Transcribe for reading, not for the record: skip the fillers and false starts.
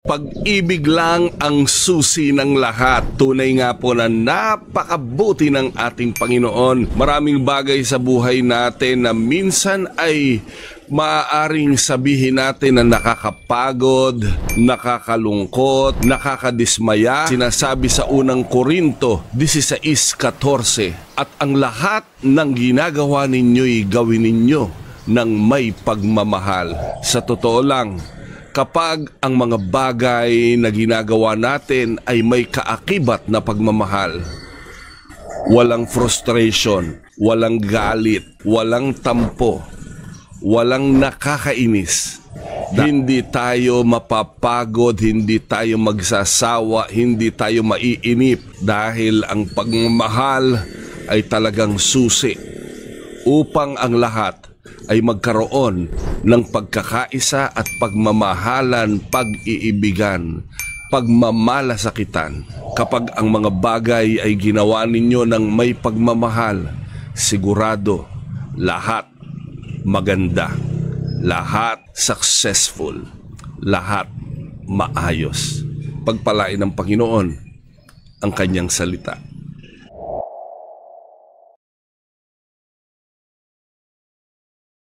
Pag-ibig lang ang susi ng lahat. Tunay nga po na napakabuti ng ating Panginoon. Maraming bagay sa buhay natin na minsan ay maaaring sabihin natin na nakakapagod, nakakalungkot, nakakadismaya. Sinasabi sa unang Korinto 16:14, at ang lahat ng ginagawa ninyo'y gawin ninyo ng may pagmamahal. Sa totoo lang, kapag ang mga bagay na ginagawa natin ay may kaakibat na pagmamahal, walang frustration, walang galit, walang tampo, walang nakakainis. Hindi tayo mapapagod, hindi tayo magsasawa, hindi tayo maiinip dahil ang pagmamahal ay talagang susi upang ang lahat ay magkaroon ng pagkakaisa at pagmamahalan, pag-iibigan, pagmamalasakitan. Kapag ang mga bagay ay ginawa ninyo ng may pagmamahal, sigurado lahat maganda, lahat successful, lahat maayos. Pagpalain ng Panginoon ang kanyang salita.